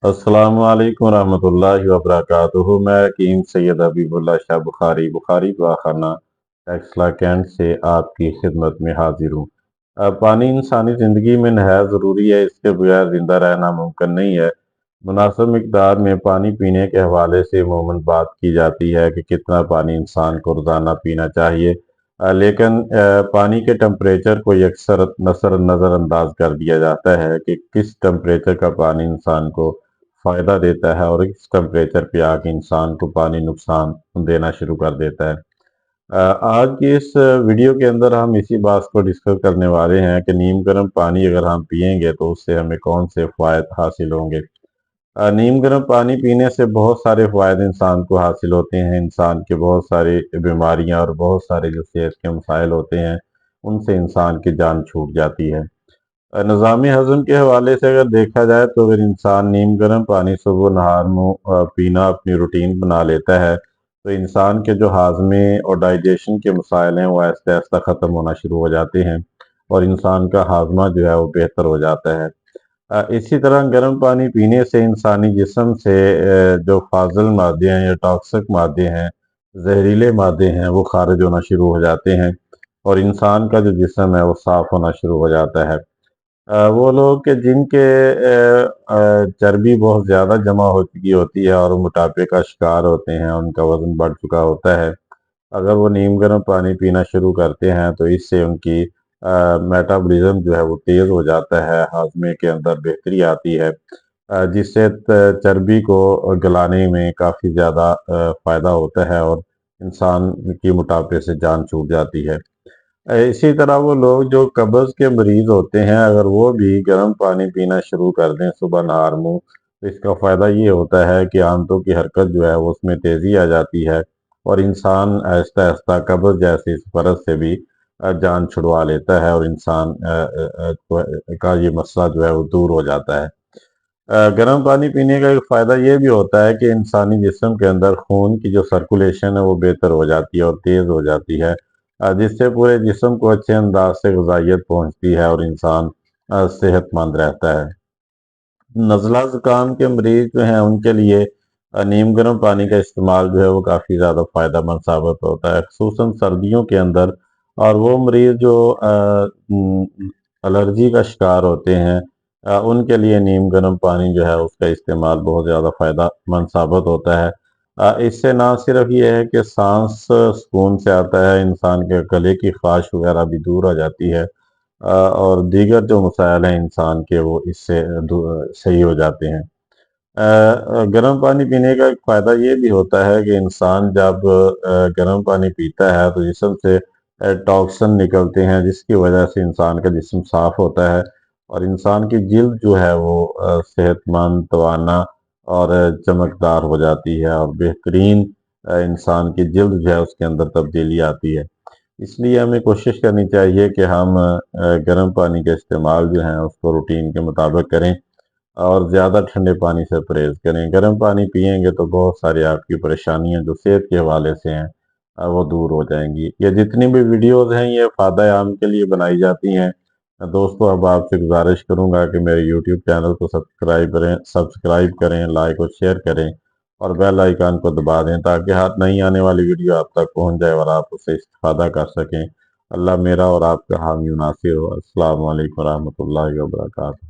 अस्सलामु अलैकुम रहमतुल्लाहि व बरकातुहू। मैं हकीम सैयद हबीबुल्लाह शाह बुखारी दवाखाना टेक्सला कैंट से आपकी खिदमत में हाजिर हूँ। पानी इंसानी ज़िंदगी में नहायत ज़रूरी है। इसके बगैर ज़िंदा रहना मुमकिन नहीं है। मुनासिब मिकदार में पानी पीने के हवाले से अमूमन बात की जाती है कि कितना पानी इंसान को रोज़ाना पीना चाहिए, लेकिन पानी के टेम्परेचर को अक्सर नज़रअंदाज कर दिया जाता है कि किस टेम्परेचर का पानी इंसान को फ़ायदा देता है और इस टेम्परेचर पे आके इंसान को पानी नुकसान देना शुरू कर देता है। आज की इस वीडियो के अंदर हम इसी बात को डिस्कस करने वाले हैं कि नीम गर्म पानी अगर हम पिएंगे तो उससे हमें कौन से फ़ायदे हासिल होंगे। नीम गर्म पानी पीने से बहुत सारे फ़ायदे इंसान को हासिल होते हैं। इंसान के बहुत सारी बीमारियां और बहुत सारे जो सेहत के मसाइल होते हैं उनसे इंसान की जान छूट जाती है। निज़ामी हज़म के हवाले से अगर देखा जाए तो अगर इंसान नीम गर्म पानी सुबह नहार मुँह पीना अपनी रूटीन बना लेता है तो इंसान के जो हाजमे और डाइजेशन के मसाइल हैं वो आहिस्ता आहिस्ता ख़त्म होना शुरू हो जाते हैं और इंसान का हाजमा जो है वो बेहतर हो जाता है। इसी तरह गर्म पानी पीने से इंसानी जिस्म से जो फाजिल मादे हैं या टॉक्सिक मादे हैं, जहरीले मादे हैं, वो खारिज होना शुरू हो जाते हैं और इंसान का जो जिस्म है वो साफ होना शुरू हो जाता है। वो लोग के जिनके चर्बी बहुत ज़्यादा जमा हो चुकी होती है और वो मोटापे का शिकार होते हैं, उनका वज़न बढ़ चुका होता है। अगर वो नीम गर्म पानी पीना शुरू करते हैं तो इससे उनकी मेटाबॉलिज्म जो है वो तेज़ हो जाता है, हाजमे के अंदर बेहतरी आती है, जिससे चर्बी को गलाने में काफ़ी ज़्यादा फ़ायदा होता है और इंसान की मोटापे से जान छूट जाती है। इसी तरह वो लोग जो कब्ज़ के मरीज़ होते हैं अगर वो भी गर्म पानी पीना शुरू कर दें सुबह नहार मुँह, तो इसका फ़ायदा ये होता है कि आंतों की हरकत जो है वो उसमें तेज़ी आ जाती है और इंसान आहिस्ता-आहिस्ता कब्ज़ जैसी इस मर्ज़ से भी जान छुड़वा लेता है और इंसान का ये मसला जो है वो दूर हो जाता है। गर्म पानी पीने का एक फ़ायदा ये भी होता है कि इंसानी जिस्म के अंदर खून की जो सर्कुलेशन है वो बेहतर हो जाती है और तेज़ हो जाती है, जिससे पूरे जिस्म को अच्छे अंदाज से ग़िज़ाइयत पहुँचती है और इंसान सेहतमंद रहता है। नज़ला ज़ुकाम के मरीज़ जो हैं उनके लिए नीम गर्म पानी का इस्तेमाल जो है वो काफ़ी ज़्यादा फ़ायदेमंद साबित होता है, ख़ुसूसन सर्दियों के अंदर। और वो मरीज़ जो एलर्जी का शिकार होते हैं उनके लिए नीम गर्म पानी जो है उसका इस्तेमाल बहुत ज़्यादा फ़ायदेमंद साबित होता है। इससे ना सिर्फ ये है कि सांस सुकून से आता है, इंसान के गले की ख़ारिश वगैरह भी दूर हो जाती है, और दीगर जो मसाइल हैं इंसान के वो इससे सही हो जाते हैं। गर्म पानी पीने का एक फ़ायदा ये भी होता है कि इंसान जब गर्म पानी पीता है तो जिस्म से टॉक्सिन निकलते हैं जिसकी वजह से इंसान का जिस्म साफ होता है और इंसान की जिल्द जो है वो सेहतमंद, तवाना और चमकदार हो जाती है और बेहतरीन इंसान की जिल्द जो है उसके अंदर तब्दीली आती है। इसलिए हमें कोशिश करनी चाहिए कि हम गर्म पानी का इस्तेमाल जो है उसको रूटीन के मुताबिक करें और ज़्यादा ठंडे पानी से परहेज़ करें। गर्म पानी पिएँगे तो बहुत सारी आपकी परेशानियाँ जो सेहत के हवाले से हैं वो दूर हो जाएँगी। ये जितनी भी वीडियोज़ हैं ये फ़ायदा आम के लिए बनाई जाती हैं। दोस्तों अब आपसे गुज़ारिश करूँगा कि मेरे यूट्यूब चैनल को सब्सक्राइब करें, लाइक और शेयर करें और बेल आइकन को दबा दें ताकि हर नई आने वाली वीडियो आप तक पहुँच जाए और आप उससे इस्तिफ़ादा कर सकें। अल्लाह मेरा और आपका हामी नासिर हो। अस्सलामु अलैकुम रहमतुल्लाहि व बरकातहू।